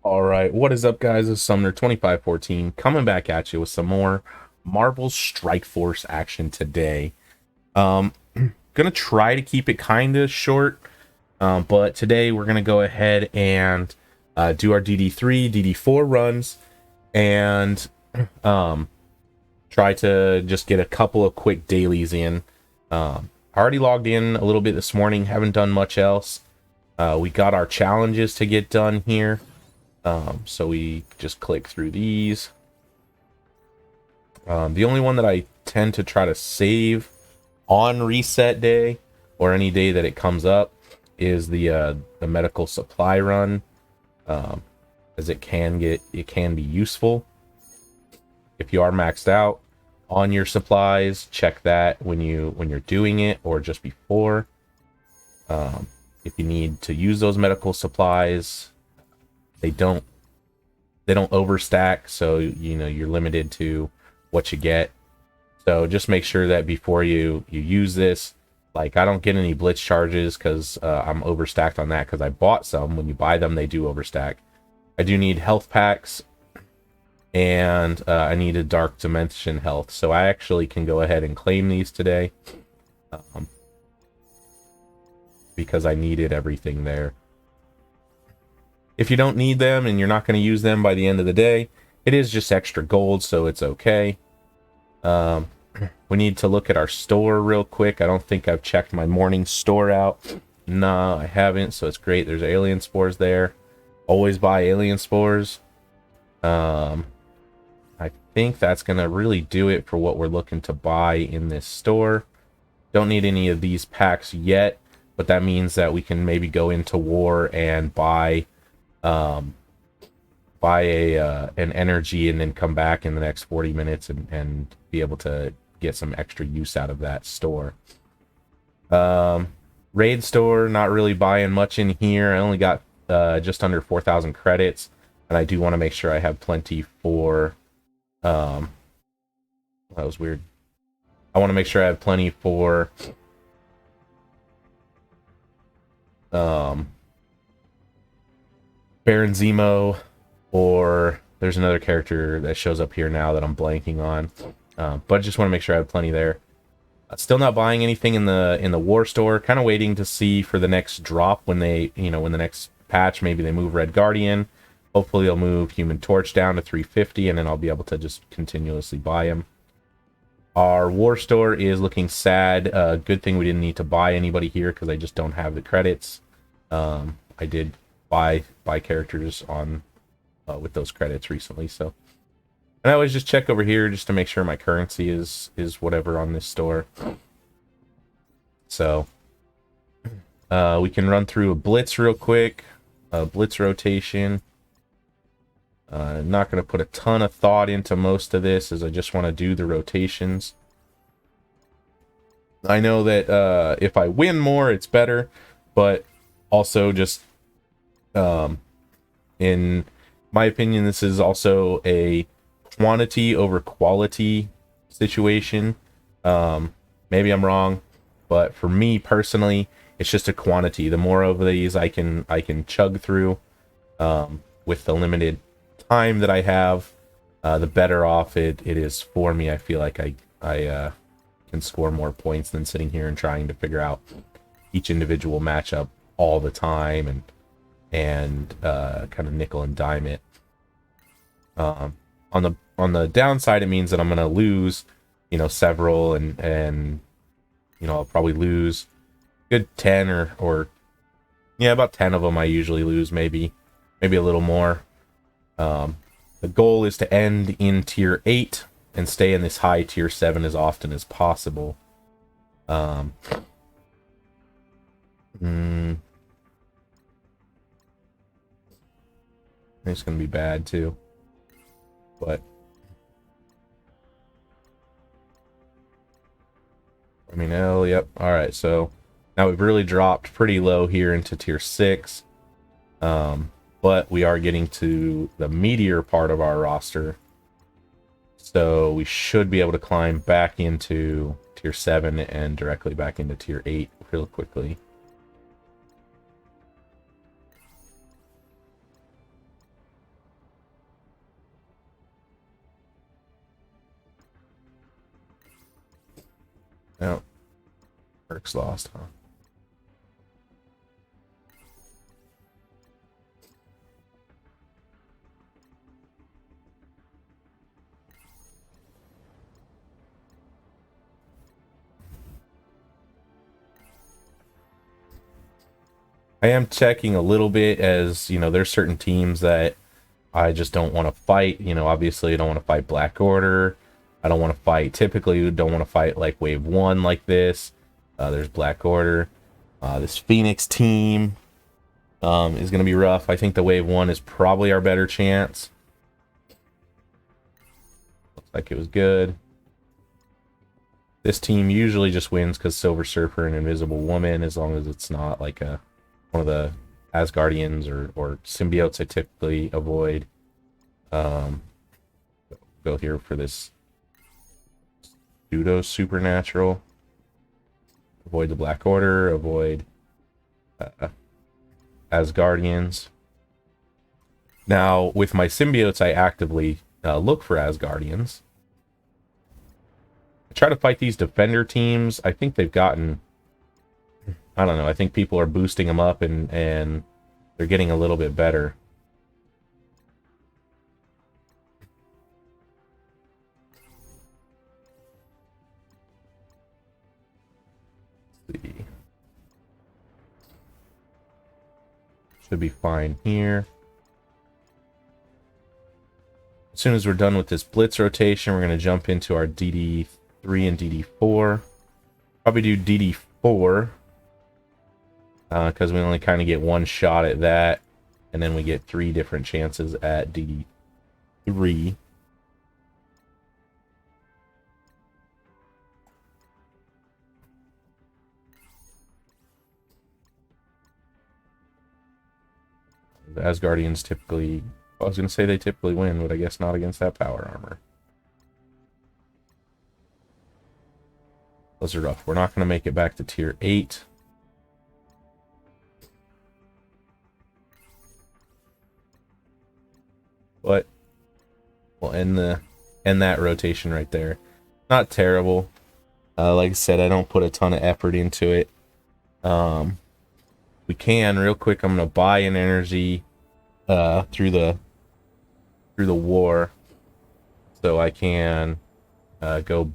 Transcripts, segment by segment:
All right, what is up, guys? It's Sumner 2514 coming back at you with some more Marvel Strike Force action today. Gonna try to keep it kind of short, but today we're gonna go ahead and do our DD3, DD4 runs, and um, try to just get a couple of quick dailies in. I already logged in a little bit this morning, haven't done much else. We got our challenges to get done here. So we just click through these. The only one that I tend to try to save on reset day or any day that it comes up is the medical supply run, as it can be useful if you are maxed out on your supplies. Check that when you're doing it or just before. If you need to use those medical supplies, they don't overstack, so you're limited to what you get. So just make sure that before you use this, like, I don't get any blitz charges because I'm overstacked on that because I bought some. When you buy them, they do overstack. I do need health packs, and I need a dark dimension health, so I actually can go ahead and claim these today, because I needed everything there. If you don't need them and you're not going to use them by the end of the day, it is just extra gold, so it's okay. We need to look at our store real quick. I don't think I've checked my morning store out. No, I haven't, so it's great. There's alien spores there. Always buy alien spores. I think that's going to really do it for what we're looking to buy in this store. Don't need any of these packs yet, but that means that we can maybe go into war and buy an energy and then come back in the next 40 minutes and be able to get some extra use out of that store. Raid store, not really buying much in here. I only got just under 4,000 credits, and I do want to make sure I have plenty for that was weird. I want to make sure I have plenty for Baron Zemo, or there's another character that shows up here now that I'm blanking on. But I just want to make sure I have plenty there. Still not buying anything in the war store. Kind of waiting to see for the next drop when when the next patch, maybe they move Red Guardian. Hopefully they'll move Human Torch down to 350, and then I'll be able to just continuously buy him. Our war store is looking sad. Good thing we didn't need to buy anybody here because I just don't have the credits. I did buy characters on with those credits recently, so. And I always just check over here just to make sure my currency is whatever on this store. So we can run through a blitz real quick, a blitz rotation. Not going to put a ton of thought into most of this, as I just want to do the rotations. I know that if I win more, it's better, but also just in my opinion, this is also a quantity over quality situation. Maybe I'm wrong, but for me personally, it's just a quantity. The more of these I can chug through with the limited time that I have, the better off it is for me. I feel like I can score more points than sitting here and trying to figure out each individual matchup all the time and kind of nickel and dime it. On the downside, it means that I'm gonna lose, several, and I'll probably lose a good 10 or yeah, about 10 of them I usually lose, maybe a little more. The goal is to end in tier 8 and stay in this high tier 7 as often as possible. It's gonna be bad too, but I mean, oh, yep. All right, so now we've really dropped pretty low here into tier 6. But we are getting to the meteor part of our roster, so we should be able to climb back into tier 7 and directly back into tier 8 real quickly. Perks lost, huh? I am checking a little bit, as you know, there's certain teams that I just don't want to fight. You know, obviously I don't want to fight Black Order. I don't want to fight, typically don't want to fight like Wave 1 like this. There's Black Order. This Phoenix team is going to be rough. I think the Wave 1 is probably our better chance. Looks like it was good. This team usually just wins because Silver Surfer and Invisible Woman, as long as it's not like one of the Asgardians or symbiotes I typically avoid. Go here for this pseudo supernatural. Avoid the Black Order, avoid Asgardians. Now, with my symbiotes, I actively look for Asgardians. I try to fight these defender teams. I think they've gotten... I don't know, I think people are boosting them up and they're getting a little bit better. Let's see. Should be fine here. As soon as we're done with this blitz rotation, we're going to jump into our DD3 and DD4. Probably do DD4. Because we only kind of get one shot at that, and then we get 3 different chances at DD3. The Asgardians typically... I was going to say they typically win, but I guess not against that power armor. Those are rough. We're not going to make it back to tier 8. But we'll end that rotation right there. Not terrible. Like I said, I don't put a ton of effort into it. We can real quick. I'm gonna buy an energy through the war, so I can go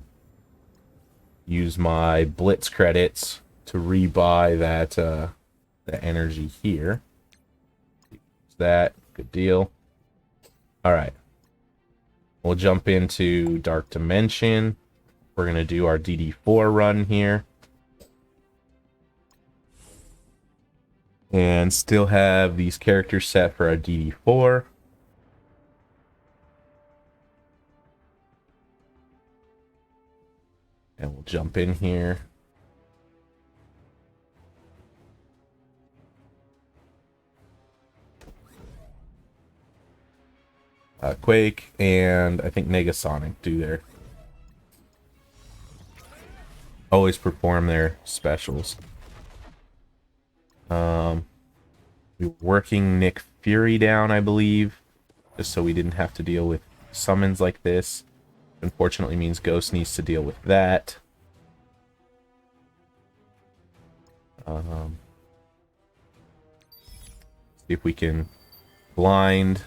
use my blitz credits to rebuy that the energy here. Use that, good deal. All right, we'll jump into Dark Dimension. We're going to do our DD4 run here. And still have these characters set for our DD4. And we'll jump in here. Quake and I think Negasonic do their... always perform their specials. We're working Nick Fury down, I believe, just so we didn't have to deal with summons like this. Unfortunately means Ghost needs to deal with that. See if we can blind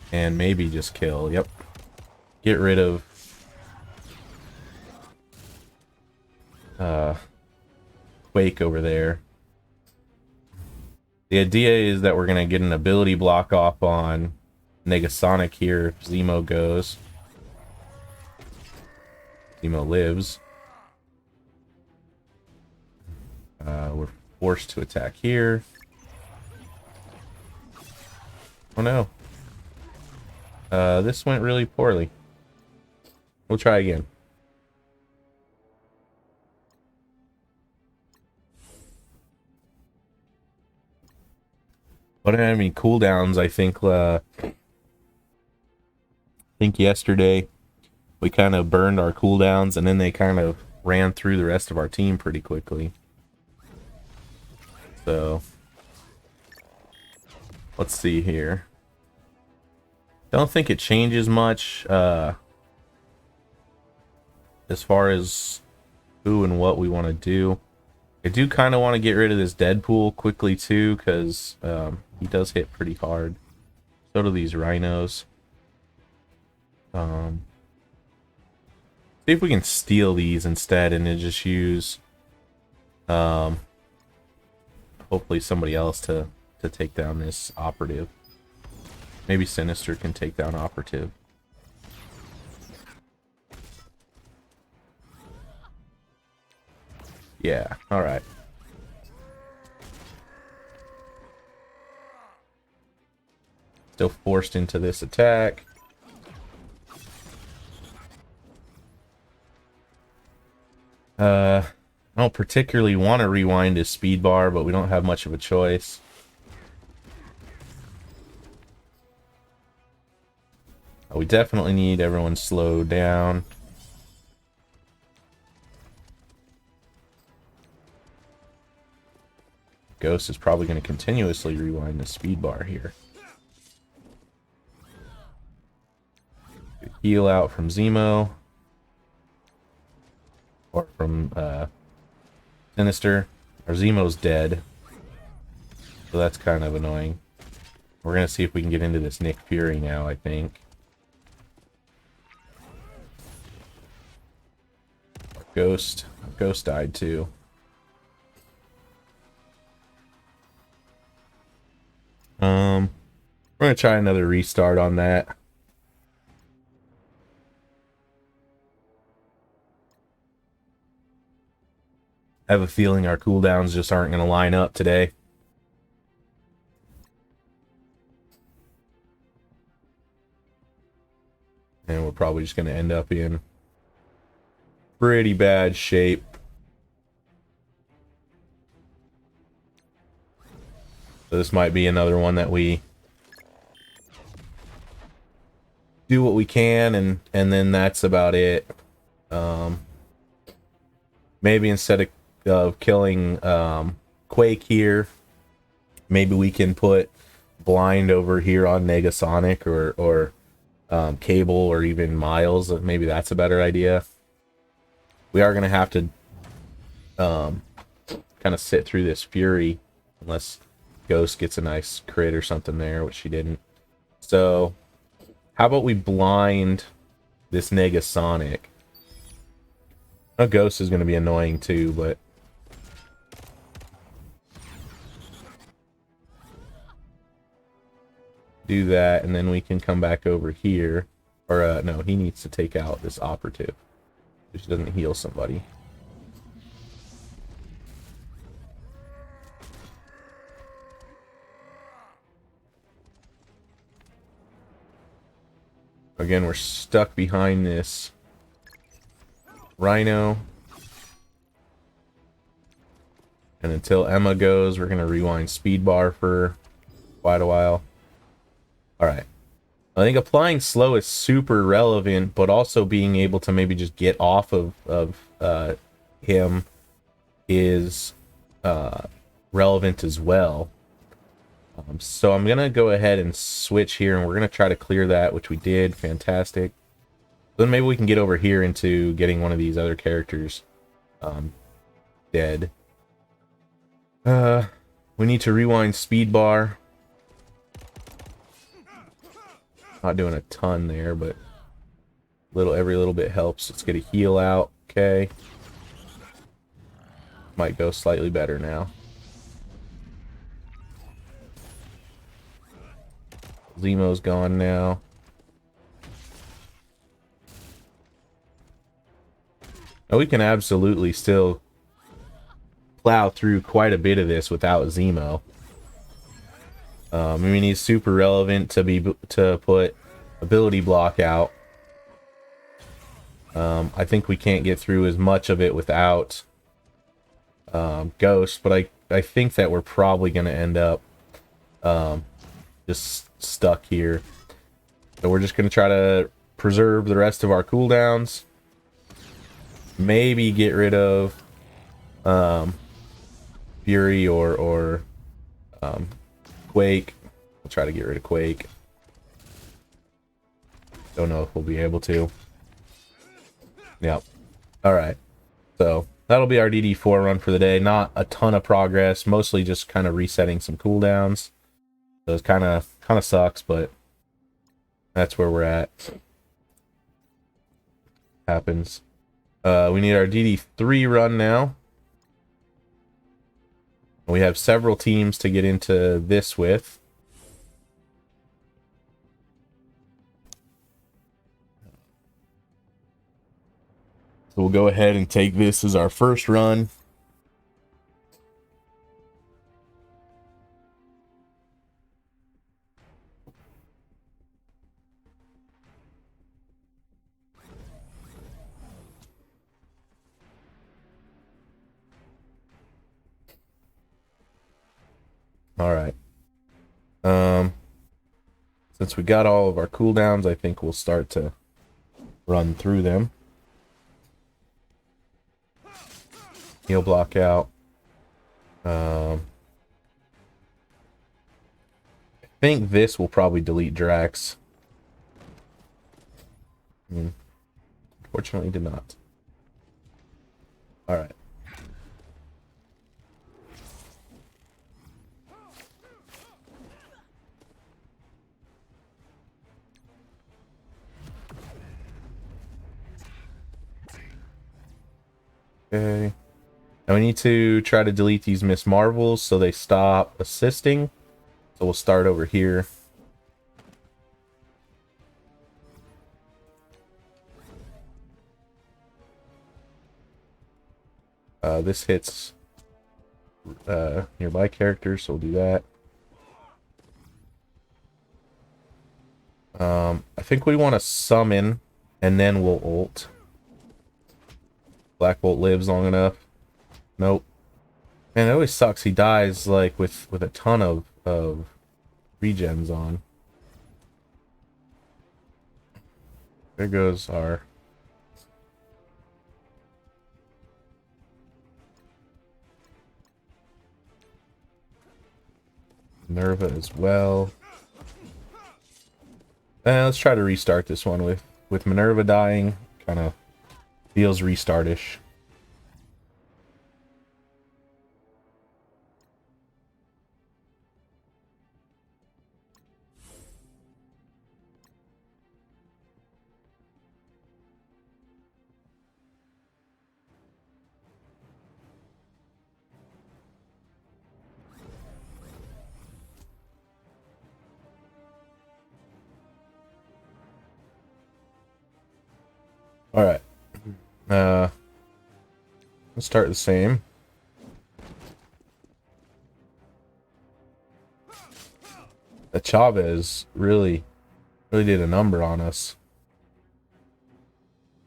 and maybe just kill. Yep. Get rid of Quake over there. The idea is that we're going to get an ability block off on Negasonic here if Zemo goes. Zemo lives. We're forced to attack here. Oh no. This went really poorly. We'll try again. But I mean, cooldowns, I think yesterday we kind of burned our cooldowns and then they kind of ran through the rest of our team pretty quickly. So let's see here. Don't think it changes much as far as who and what we want to do. I do kind of want to get rid of this Deadpool quickly too, because he does hit pretty hard. So do these rhinos. See if we can steal these instead and then just use hopefully somebody else to take down this operative. Maybe Sinister can take down operative. Yeah, alright. Still forced into this attack. I don't particularly want to rewind his speed bar, but we don't have much of a choice. We definitely need everyone slowed down. Ghost is probably going to continuously rewind the speed bar here. Heal out from Zemo. Or from Sinister. Our Zemo's dead. So that's kind of annoying. We're going to see if we can get into this Nick Fury now, I think. Ghost died too. We're gonna try another restart on that. I have a feeling our cooldowns just aren't gonna line up today. And we're probably just gonna end up in pretty bad shape. So this might be another one that we do what we can, and then that's about it. Maybe instead of killing Quake here, maybe we can put Blind over here on Negasonic or Cable or even Miles. Maybe that's a better idea. We are going to have to kind of sit through this Fury unless Ghost gets a nice crit or something there, which she didn't. So how about we blind this Negasonic? A Ghost is going to be annoying too, but do that, and then we can come back over here. Or no, he needs to take out this operative, which doesn't heal somebody. Again, we're stuck behind this Rhino. And until Emma goes, we're going to rewind speed bar for quite a while. Alright. I think applying slow is super relevant, but also being able to maybe just get off of him is relevant as well. So I'm going to go ahead and switch here, and we're going to try to clear that, which we did. Fantastic. Then maybe we can get over here into getting one of these other characters dead. We need to rewind speed bar. Not doing a ton there, but every little bit helps. Let's get a heal out. Okay. Might go slightly better now. Zemo's gone now. Now we can absolutely still plow through quite a bit of this without Zemo. I mean, he's super relevant to put ability block out. I think we can't get through as much of it without Ghost, but I think that we're probably going to end up just stuck here. So we're just going to try to preserve the rest of our cooldowns. Maybe get rid of Fury or Quake. We'll try to get rid of Quake. Don't know if we'll be able to. Yep. Alright. So that'll be our DD4 run for the day. Not a ton of progress, mostly just kind of resetting some cooldowns. So it kind of sucks, but that's where we're at. Happens. We need our DD3 run now. We have several teams to get into this with. So we'll go ahead and take this as our first run. All right. Since we got all of our cooldowns, I think we'll start to run through them. Heal block out. I think this will probably delete Drax. Fortunately, did not. All right. Okay. Now we need to try to delete these Miss Marvels so they stop assisting. So we'll start over here. This hits nearby characters, so we'll do that. I think we want to summon, and then we'll ult. Black Bolt lives long enough. Nope. Man, it always sucks. He dies like with a ton of regens on. There goes our Minerva as well. Let's try to restart this one with Minerva dying. Kind of feels restart-ish. All right. Let's start the same. The Chavez really did a number on us.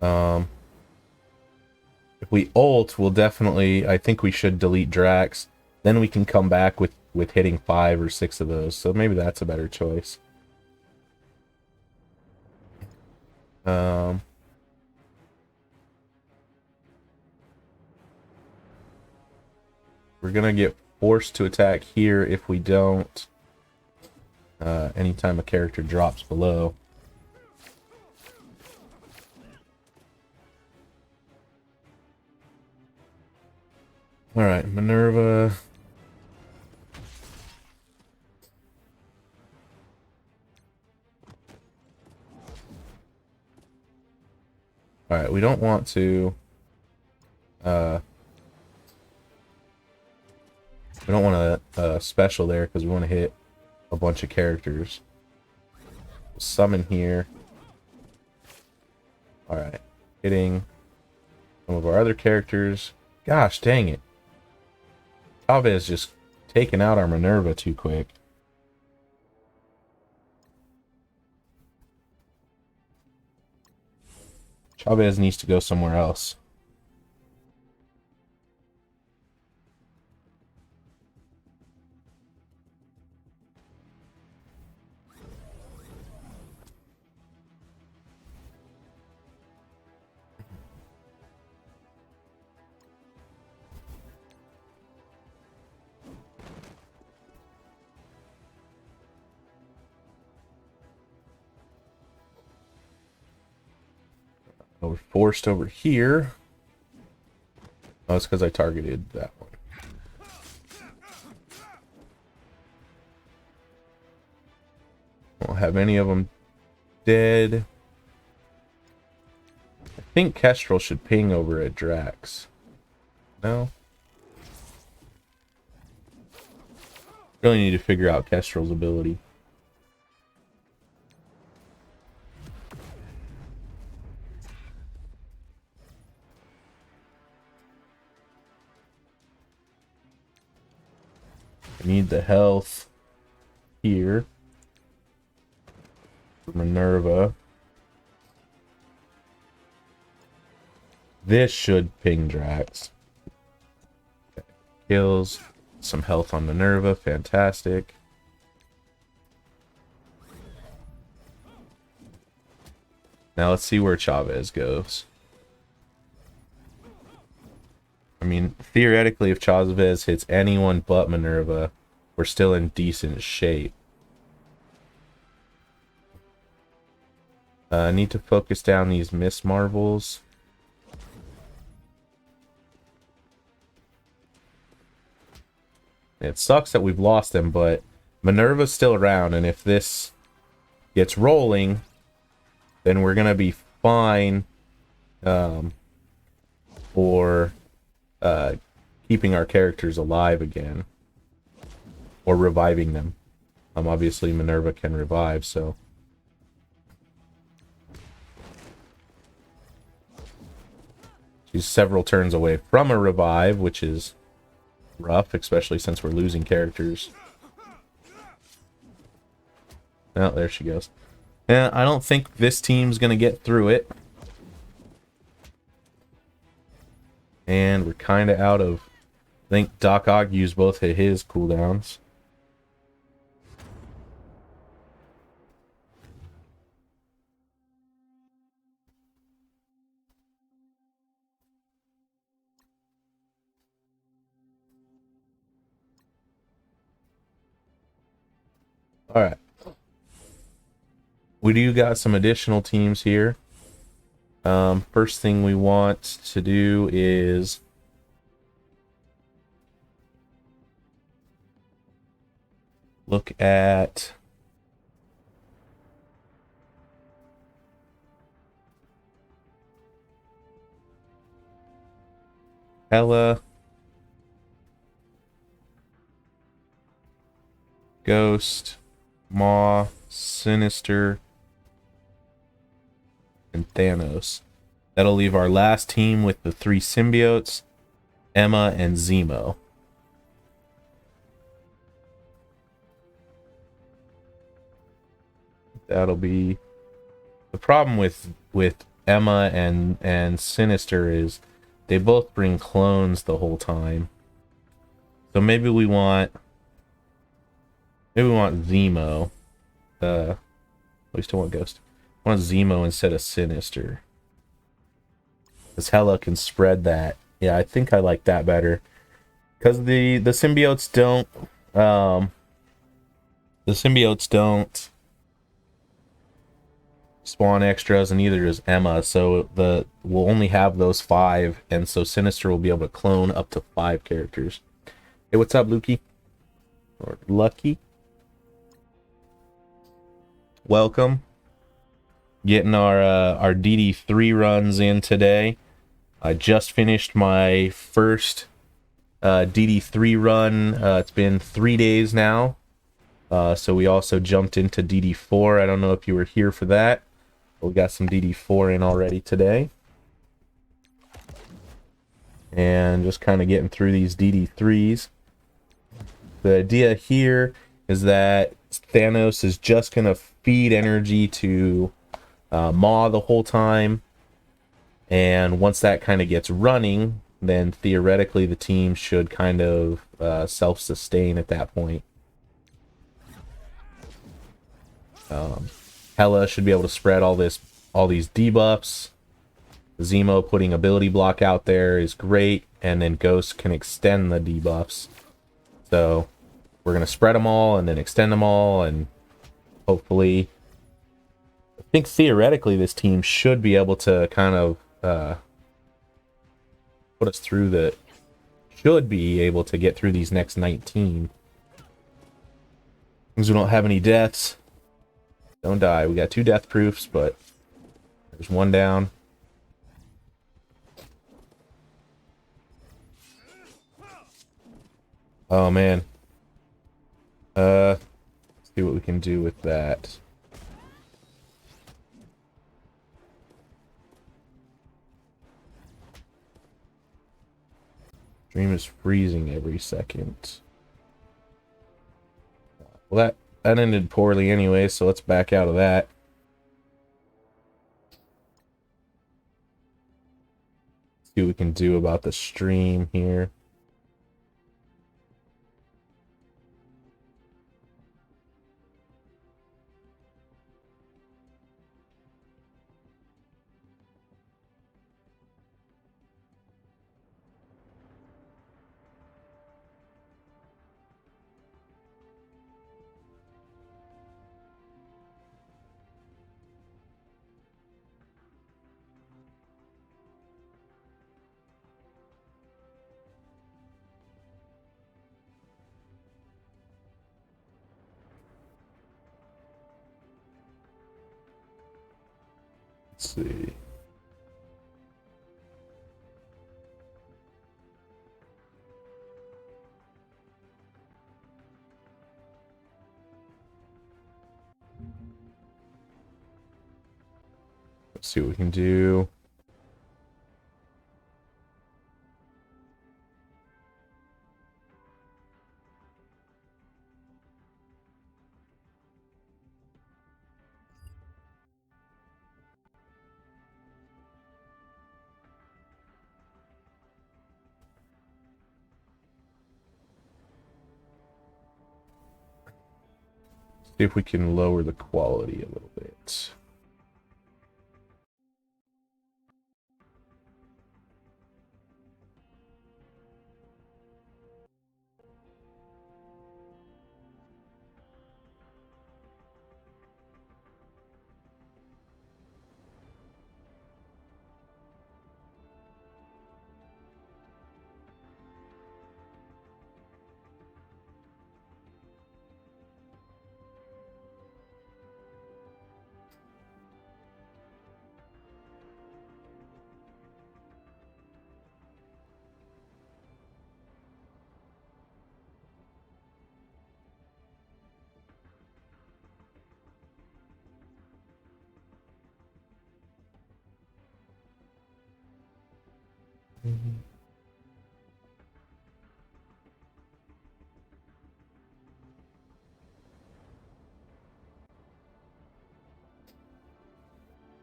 If we ult, we'll definitely. I think we should delete Drax. Then we can come back with hitting 5 or 6 of those. So maybe that's a better choice. We're gonna get forced to attack here if we don't. Anytime a character drops below. All right, Minerva. All right, we don't want to. We don't want a special there because we want to hit a bunch of characters. Summon here. All right, hitting some of our other characters. Gosh, dang it! Chavez just taking out our Minerva too quick. Chavez needs to go somewhere else. We're forced over here. Oh, it's because I targeted that one. Won't have any of them dead. I think Kestrel should ping over at Drax. No? Really need to figure out Kestrel's ability. I need the health here for Minerva. This should ping Drax. Okay. Kills. Some health on Minerva. Fantastic. Now let's see where Chavez goes. I mean, theoretically, if Chavez hits anyone but Minerva, we're still in decent shape. I need to focus down these Miss Marvels. It sucks that we've lost them, but Minerva's still around, and if this gets rolling, then we're gonna be fine for keeping our characters alive again, or reviving them. Obviously Minerva can revive, so she's several turns away from a revive, which is rough, especially since we're losing characters. Oh, there she goes. Yeah, I don't think this team's gonna get through it. And we're kind of out of... I think Doc Ock used both of his cooldowns. Alright. We do got some additional teams here. First thing we want to do is look at Hela, Ghost, Maw, Sinister, and Thanos. That'll leave our last team with the 3 symbiotes, Emma and Zemo. That'll be the problem with Emma and Sinister is they both bring clones the whole time. So maybe we want Zemo. We still want Ghost. I want Zemo instead of Sinister. Because Hela can spread that. Yeah, I think I like that better. Because the symbiotes don't spawn extras, and neither does Emma, so we'll only have those 5, and so Sinister will be able to clone up to 5 characters. Hey, what's up, Lukey? Or Lucky? Welcome. Getting our DD3 runs in today. I just finished my first DD3 run. It's been 3 days now. So we also jumped into DD4. I don't know if you were here for that. We got some DD4 in already today. And just kind of getting through these DD3s. The idea here is that Thanos is just going to feed energy to Maw the whole time. And once that kind of gets running, then theoretically the team should kind of self-sustain at that point. Hela should be able to spread all these debuffs. Zemo putting ability block out there is great, and then Ghost can extend the debuffs. So we're gonna spread them all and then extend them all, and hopefully, I think theoretically this team should be able to kind of put us through the... Should be able to get through these next 19. Because we don't have any deaths. Don't die. We got 2 death proofs, but there's 1 down. Oh, man. Let's see what we can do with that. Stream is freezing every second. Well, that ended poorly anyway, so let's back out of that. See what we can do about the stream here. Let's see. Let's see what we can do. See if we can lower the quality a little bit.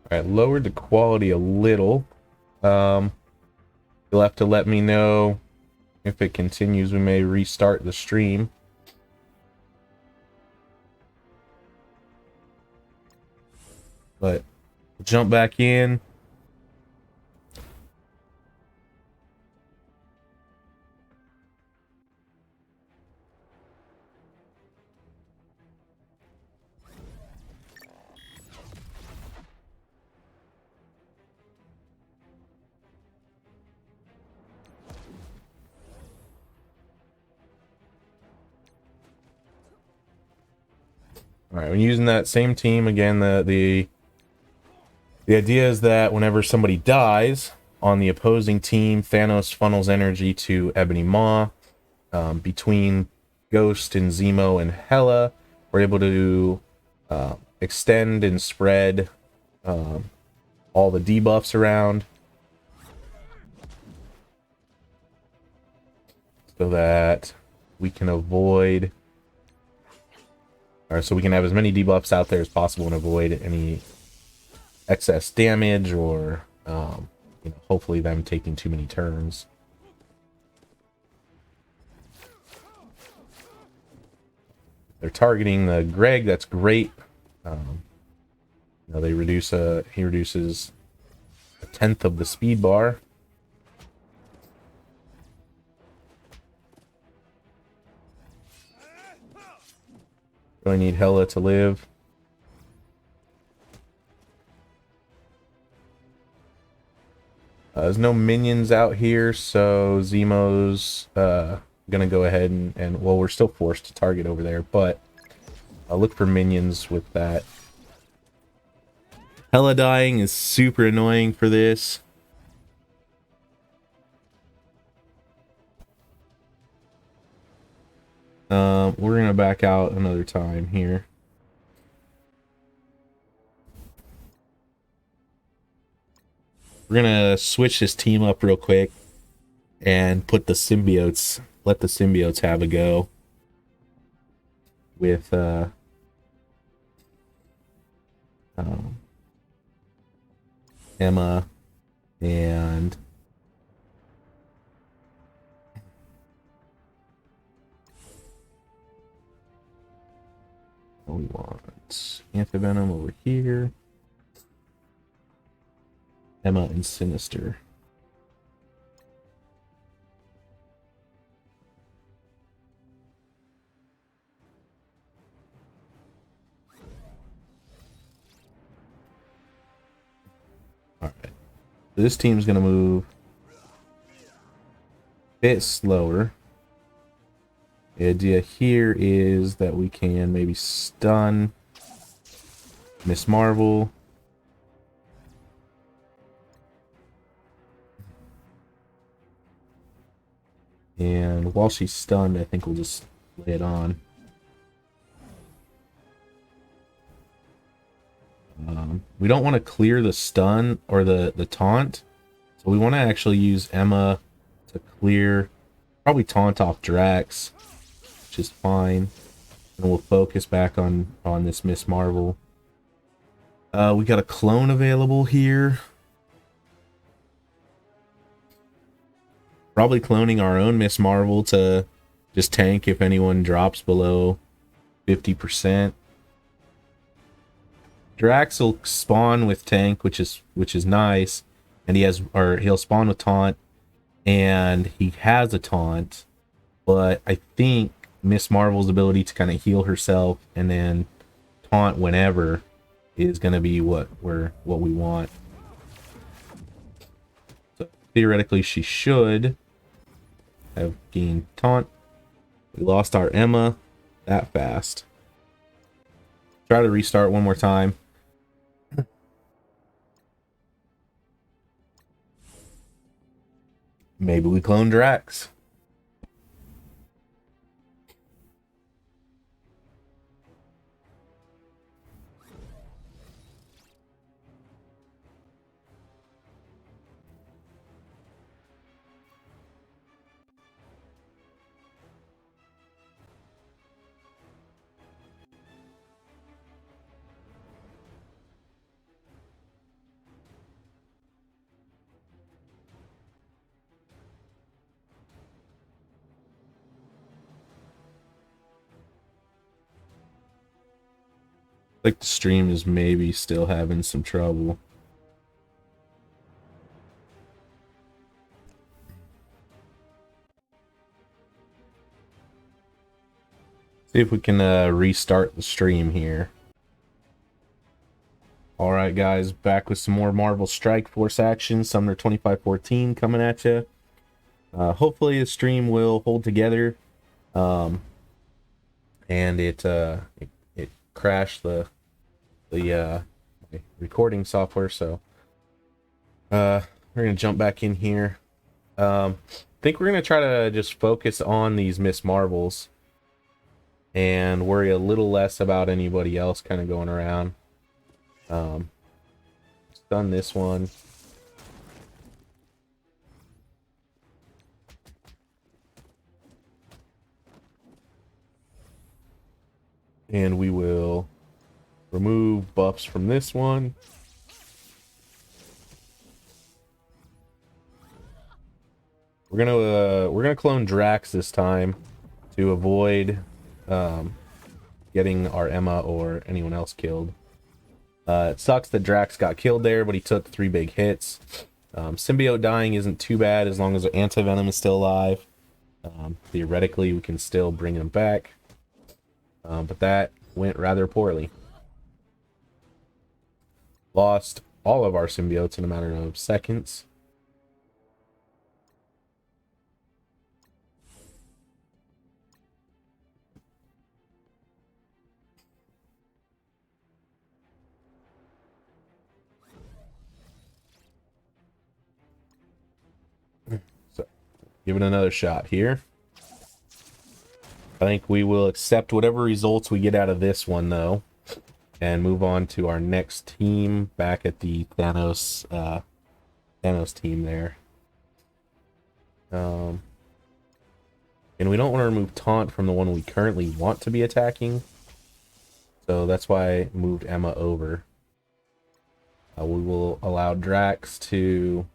Alright, lowered the quality a little. You'll have to let me know if it continues. We may restart the stream. But jump back in. Alright, we're using that same team again. The idea is that whenever somebody dies on the opposing team, Thanos funnels energy to Ebony Maw. Between Ghost and Zemo and Hela, we're able to extend and spread all the debuffs around so that we can avoid, or so we can have as many debuffs out there as possible and avoid any excess damage or hopefully them taking too many turns. They're targeting the Greg. That's great. They reduce he reduces 1/10 of the speed bar. Really need Hela to live. There's no minions out here, so Zemo's gonna go ahead and well, we're still forced to target over there, but I'll look for minions with that. Hella dying is super annoying for this. We're gonna back out another time here. We're gonna switch this team up real quick and put the symbiotes, let the symbiotes have a go with Emma and we want Antivenom over here. Emma and Sinister. Alright. This team's gonna move a bit slower. The idea here is that we can maybe stun Miss Marvel. And while she's stunned, I think we'll just lay it on. We don't want to clear the stun or the taunt. So we want to actually use Emma to clear, probably taunt off Drax, which is fine. And we'll focus back on this Miss Marvel. We got a clone available here. Probably cloning our own Miss Marvel to just tank if anyone drops below 50%. Drax will spawn with tank, which is nice, and he'll spawn with taunt, and he has a taunt, but I think Miss Marvel's ability to kind of heal herself and then taunt whenever is going to be what we want. So theoretically, she should have gained taunt. We lost our Emma that fast. Try to restart one more time. Maybe we clone Drax. Like the stream is maybe still having some trouble. See if we can restart the stream here. Alright guys, back with some more Marvel Strike Force action. Summoner 2514 coming at you. Hopefully the stream will hold together. And it crashed the recording software, so we're gonna jump back in here. I think we're gonna try to just focus on these Miss Marvels and worry a little less about anybody else kind of going around. Stun this one. And we will remove buffs from this one. We're gonna clone Drax this time to avoid getting our Emma or anyone else killed. It sucks that Drax got killed there, but he took 3 big hits. Symbiote dying isn't too bad as long as Antivenom is still alive. Theoretically, we can still bring him back. But that went rather poorly. Lost all of our symbiotes in a matter of seconds. Give it another shot here. I think we will accept whatever results we get out of this one, though, and move on to our next team back at the Thanos team there. And we don't want to remove Taunt from the one we currently want to be attacking, so that's why I moved Emma over. We will allow Drax to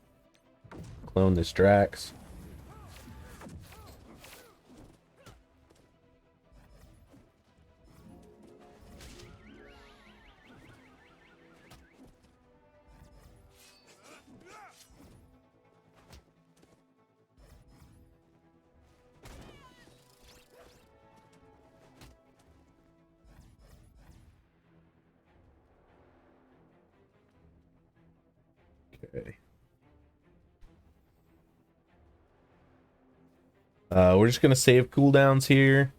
clone this Drax. Okay. We're just gonna save cooldowns here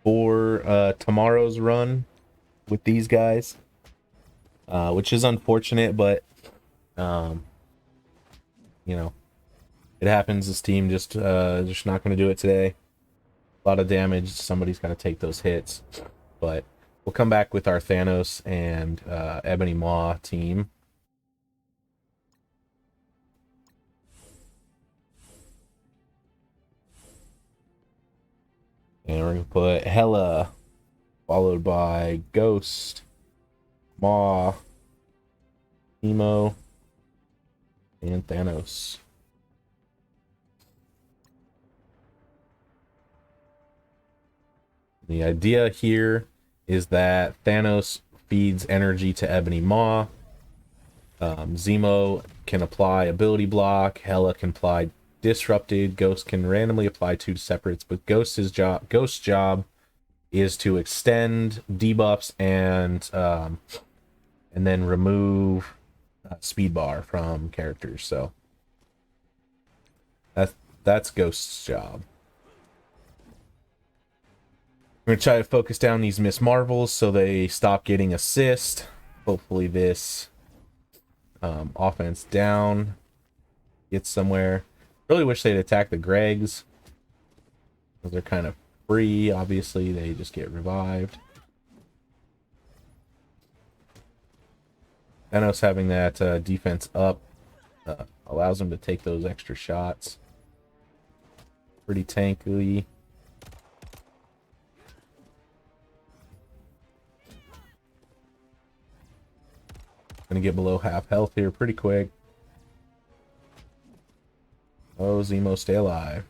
for tomorrow's run with these guys, which is unfortunate, but you know, it happens. This team just not gonna do it today. A lot of damage. Somebody's got to take those hits, but we'll come back with our Thanos and Ebony Maw team. And we're going to put Hela, followed by Ghost, Maw, Emo, and Thanos. The idea here is that Thanos feeds energy to Ebony Maw. Zemo can apply ability block. Hela can apply disrupted. Ghost can randomly apply 2 separates, but Ghost's job is to extend debuffs and then remove speed bar from characters. So that's Ghost's job. We're gonna try to focus down these Miss Marvels so they stop getting assist. Hopefully this offense down gets somewhere. Really wish they'd attack the Gregs, because they're kind of free. Obviously, they just get revived. Thanos having that defense up allows them to take those extra shots. Pretty tankily. Gonna get below half health here pretty quick. Oh, Zemo, stay alive.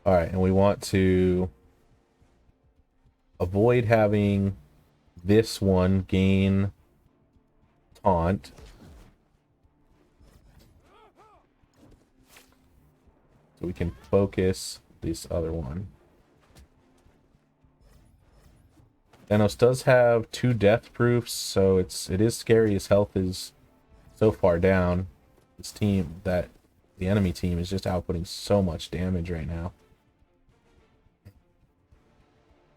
Alright, and we want to avoid having this one gain taunt. So we can focus this other one. Thanos does have 2 death proofs, so it is scary. His health is so far down. This team, the enemy team, is just outputting so much damage right now.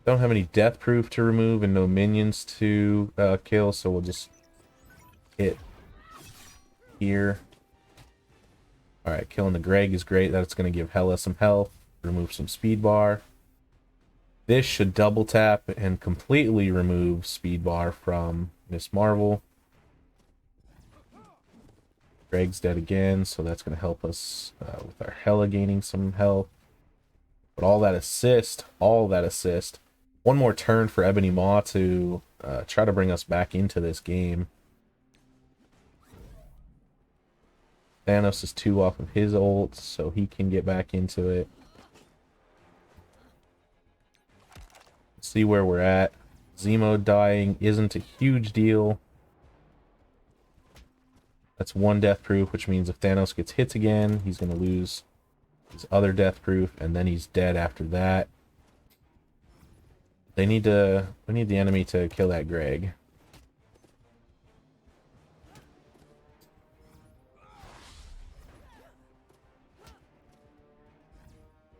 Don't have any death proof to remove and no minions to kill, so we'll just hit here. Alright, killing the Greg is great. That's going to give Hela some health, remove some speed bar. This should double tap and completely remove speed bar from Miss Marvel. Greg's dead again, so that's going to help us with our Hela gaining some health. But all that assist. One more turn for Ebony Maw to try to bring us back into this game. Thanos is 2 off of his ult, so he can get back into it. Let's see where we're at. Zemo dying isn't a huge deal. That's 1 death proof, which means if Thanos gets hits again, he's going to lose his other death proof, and then he's dead after that. We need the enemy to kill that Greg.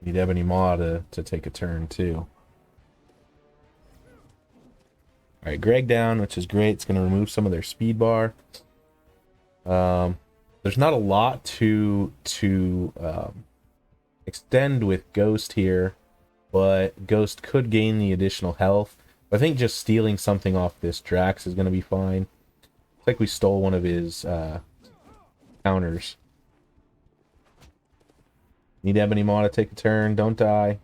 Need Ebony Maw to take a turn too. Alright, Greg down, which is great. It's going to remove some of their speed bar. there's not a lot to extend with Ghost here, but Ghost could gain the additional health. I think just stealing something off this Drax is going to be fine. It's like we stole one of his counters. Need Ebony Maw to take a turn. Don't die.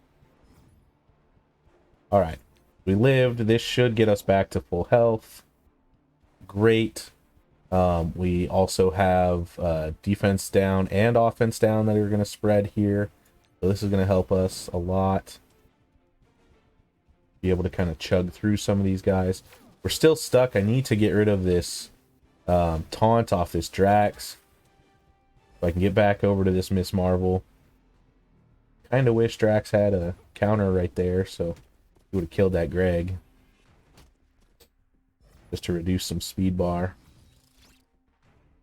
Alright. We lived. This should get us back to full health. Great. We also have defense down and offense down that are going to spread here. So this is going to help us a lot. Be able to kind of chug through some of these guys. We're still stuck. I need to get rid of this taunt off this Drax. So I can get back over to this Miss Marvel. Kind of wish Drax had a counter right there, so he would have killed that Greg. Just to reduce some speed bar.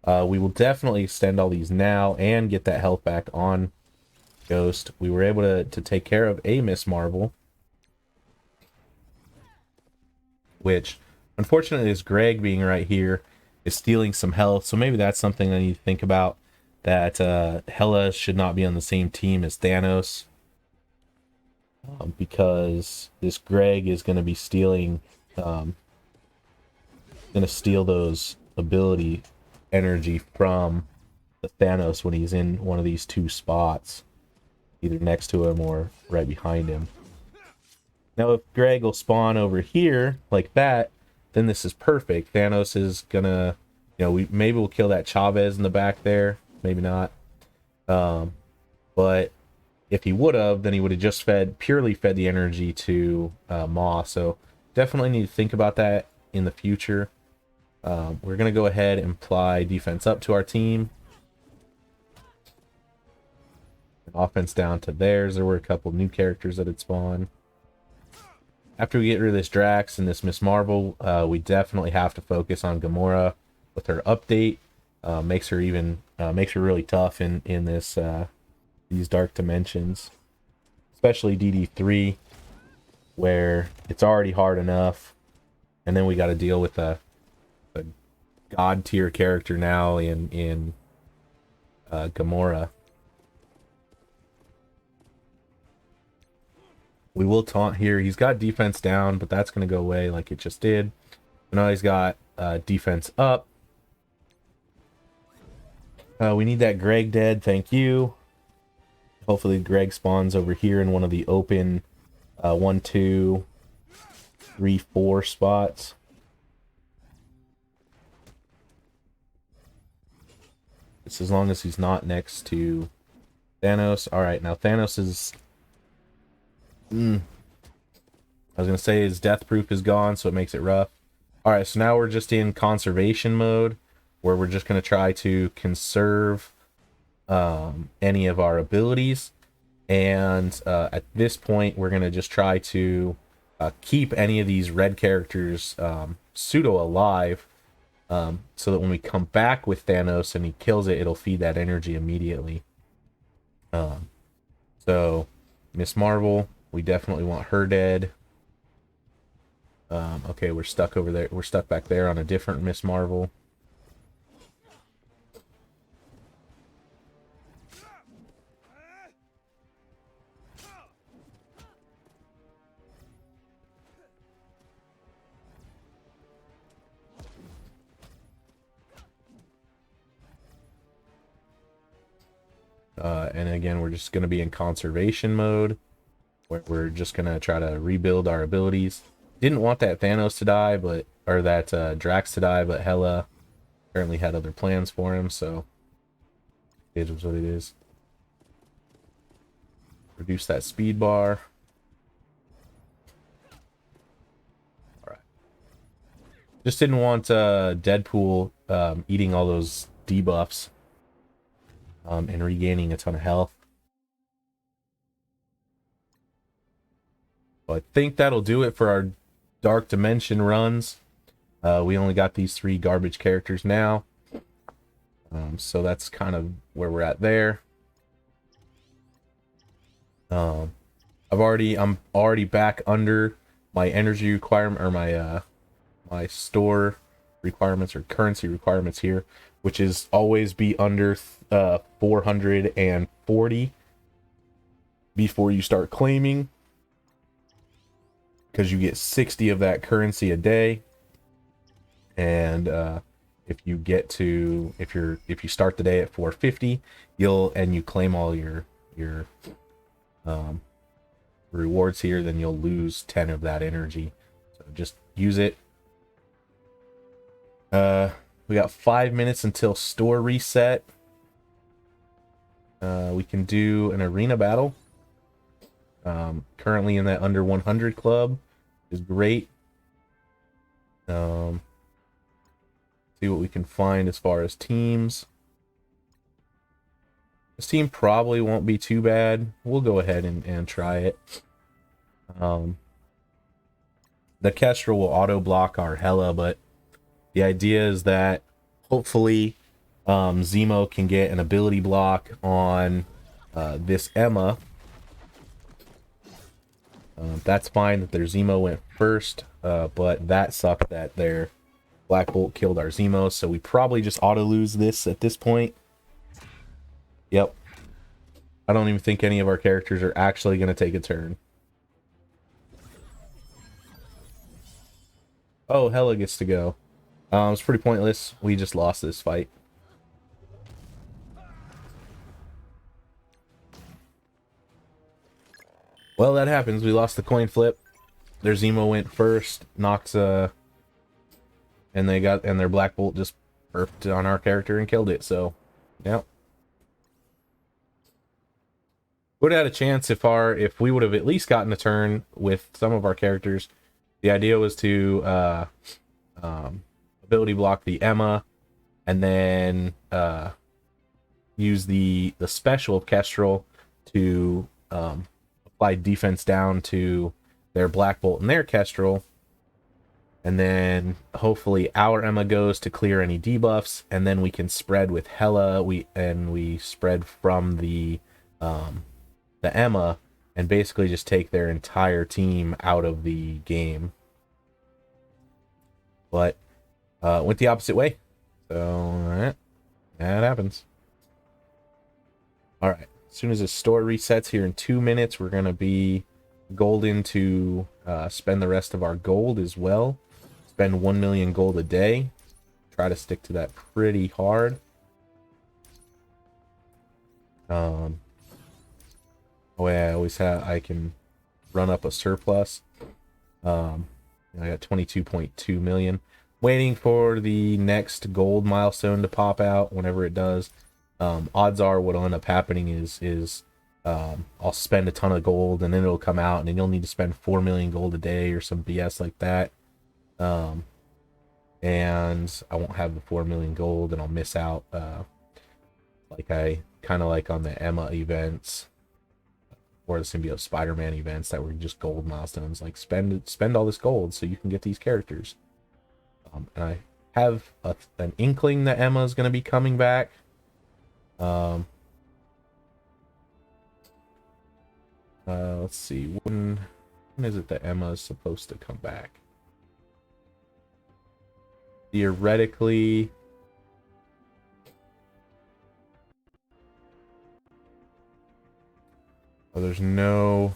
We will definitely extend all these now and get that health back on Ghost. We were able to take care of a Miss Marvel. Which, unfortunately, this Greg being right here is stealing some health. So maybe that's something I need to think about. That Hela should not be on the same team as Thanos. Because this Greg is going to be stealing... going to steal those ability energy from the Thanos when he's in one of these two spots. Either next to him or right behind him. Now if Greg will spawn over here like that, then this is perfect. Thanos is gonna, you know, maybe we'll kill that Chavez in the back there. Maybe not. But if he would have, then he would have just purely fed the energy to Maw. So definitely need to think about that in the future. We're going to go ahead and apply defense up to our team. And offense down to theirs. There were a couple new characters that had spawned. After we get rid of this Drax and this Miss Marvel, we definitely have to focus on Gamora with her update. Makes her really tough in this these dark dimensions. Especially DD3, where it's already hard enough. And then we got to deal with a god tier character now in Gamora. We will taunt here. He's got defense down, but that's going to go away like it just did. So now he's got defense up. We need that Greg dead. Thank you. Hopefully Greg spawns over here in one of the open 1, 2, 3, 4 spots. Just as long as he's not next to Thanos. Alright, now Thanos is... I was going to say his death proof is gone, so it makes it rough. Alright, so now we're just in conservation mode, where we're just going to try to conserve any of our abilities. And at this point, we're going to just try to keep any of these red characters pseudo alive. So that when we come back with Thanos and he kills it, it'll feed that energy immediately. So, Miss Marvel, we definitely want her dead. Okay, we're stuck over there. We're stuck back there on a different Miss Marvel. And again, we're just going to be in conservation mode, where we're just going to try to rebuild our abilities. Didn't want that Thanos to die, or that Drax to die, but Hela apparently had other plans for him, so it is what it is. Reduce that speed bar. Alright. Just didn't want Deadpool eating all those debuffs. And regaining a ton of health. So I think that'll do it for our Dark Dimension runs. We only got these 3 garbage characters now. So that's kind of where we're at there. I'm already back under my energy requirement, or my store requirements or currency requirements here. which is always be under 440 before you start claiming, because you get 60 of that currency a day. And if you start the day at 450, you claim all your rewards here, then you'll lose 10 of that energy. So just use it. We got 5 minutes until store reset. We can do an arena battle. Currently in that under 100 club is great. See what we can find as far as teams. This team probably won't be too bad. We'll go ahead and try it. The Kestrel will auto block our Hela, but the idea is that hopefully Zemo can get an ability block on this Emma. That's fine that their Zemo went first, but that sucked that their Black Bolt killed our Zemo, so we probably just auto lose this at this point. Yep. I don't even think any of our characters are actually going to take a turn. Oh, Hela gets to go. It's pretty pointless. We just lost this fight. Well, that happens. We lost the coin flip. Their Zemo went first. Nox, and their Black Bolt just burped on our character and killed it. So, yeah. Would have had a chance if we would have at least gotten a turn with some of our characters. The idea was to ability block the Emma, and then use the special of Kestrel to apply defense down to their Black Bolt and their Kestrel, and then hopefully our Emma goes to clear any debuffs, and then we can spread with Hela. We spread from the Emma and basically just take their entire team out of the game. But went the opposite way. So that happens. Alright. As soon as the store resets here in 2 minutes, we're going to be golden to spend the rest of our gold as well. Spend 1 million gold a day. Try to stick to that pretty hard. Oh yeah, I can run up a surplus. I got 22.2 million. Waiting for the next gold milestone to pop out. Whenever it does, odds are what'll end up happening is I'll spend a ton of gold, and then it'll come out, and then you'll need to spend 4 million gold a day or some BS like that. And I won't have the 4 million gold, and I'll miss out, like I kind of like on the Emma events or the Symbiote Spider-Man events that were just gold milestones. Like spend all this gold so you can get these characters. And I have an inkling that Emma is going to be coming back. Let's see, when is it that Emma is supposed to come back? Theoretically, there's no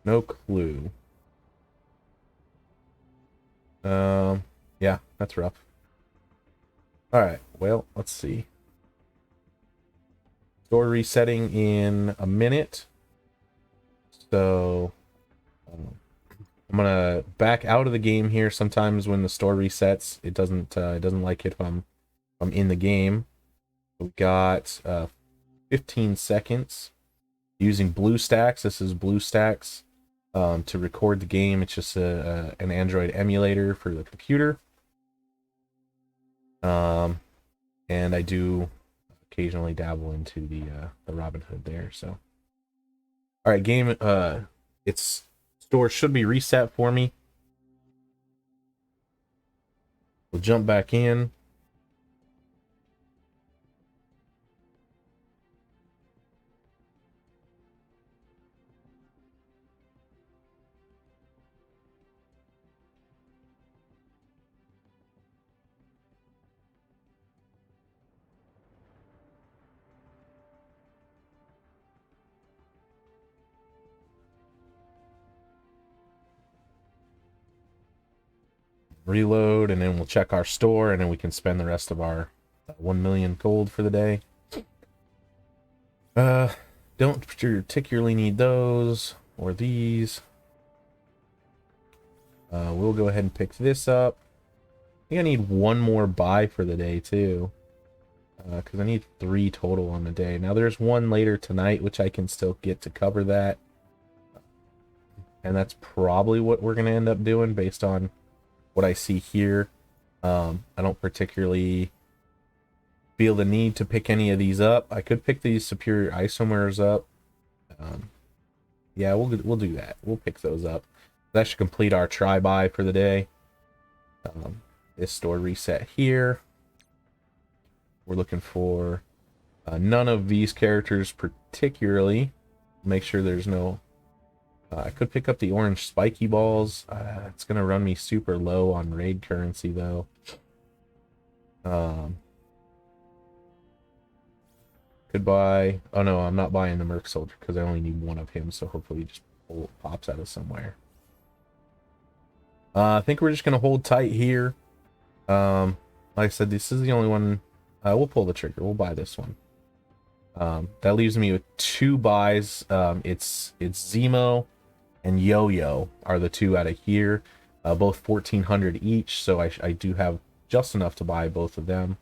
clue. Yeah, that's rough. Alright, well, let's see. Store resetting in a minute. So I'm gonna back out of the game here. Sometimes when the store resets, it doesn't like it if I'm in the game. We've got 15 seconds using BlueStacks. This is BlueStacks to record the game. It's just an Android emulator for the computer. And I do occasionally dabble into the Robin Hood there. So, all right, game. Its store should be reset for me. We'll jump back in. reload, and then we'll check our store, and then we can spend the rest of our 1 million gold for the day. Don't particularly need those or these. We'll go ahead and pick this up. I think I need one more buy for the day too, because I need 3 total on the day. Now there's one later tonight which I can still get to cover that, and that's probably what we're gonna end up doing based on what I see here. I don't particularly feel the need to pick any of these up. I could pick these superior isomers up. Yeah, we'll do that. We'll pick those up. That should complete our try buy for the day. This store reset here. We're looking for none of these characters particularly. Make sure there's no... I could pick up the orange spiky balls. It's going to run me super low on raid currency though. Could buy... Oh no, I'm not buying the Merc Soldier because I only need one of him, so hopefully he just pops out of somewhere. I think we're just going to hold tight here. Like I said, this is the only one. We'll pull the trigger. We'll buy this one. That leaves me with 2 buys. It's Zemo and Yo-Yo are the 2 out of here. Both 1,400 each, so I do have just enough to buy both of them.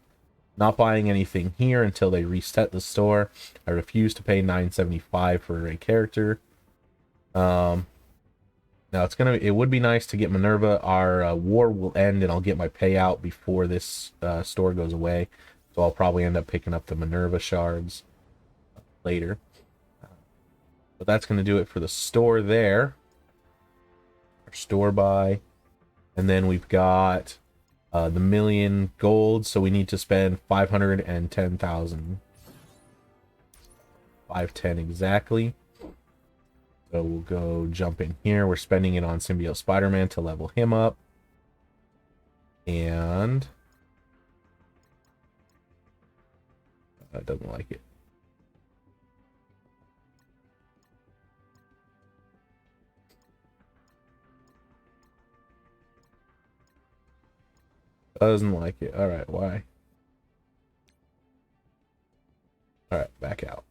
Not buying anything here until they reset the store. I refuse to pay $9.75 for a character. Now it would be nice to get Minerva. Our war will end and I'll get my payout before this store goes away. So I'll probably end up picking up the Minerva shards later. But that's going to do it for the store there. Our store buy. And then we've got the 1 million gold. So we need to spend 510,000. 510 exactly. So we'll go jump in here. We're spending it on Symbiote Spider-Man to level him up. And... that doesn't like it. Doesn't like it. Alright, why? Alright, back out.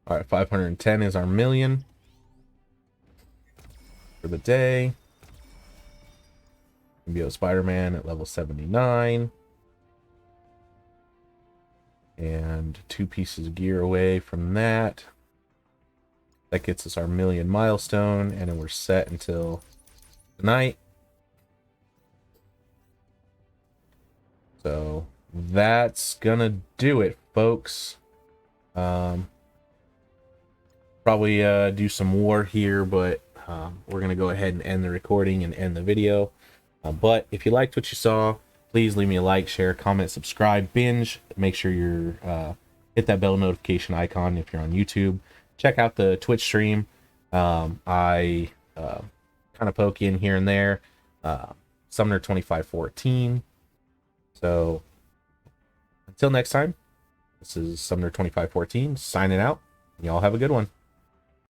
Alright, 510 is our 1 million for the day. Symbiote Spider-Man at level 79. And 2 pieces of gear away from that. That gets us our 1 million milestone, and then we're set until tonight. So that's gonna do it, folks. Probably do some war here, but we're gonna go ahead and end the recording and end the video. But if you liked what you saw, please leave me a like, share, comment, subscribe, binge. Make sure you're hit that bell notification icon if you're on YouTube. Check out the Twitch stream. I kind of poke in here and there. Sumner 2514. So until next time, this is Sumner 2514 signing out. Y'all have a good one.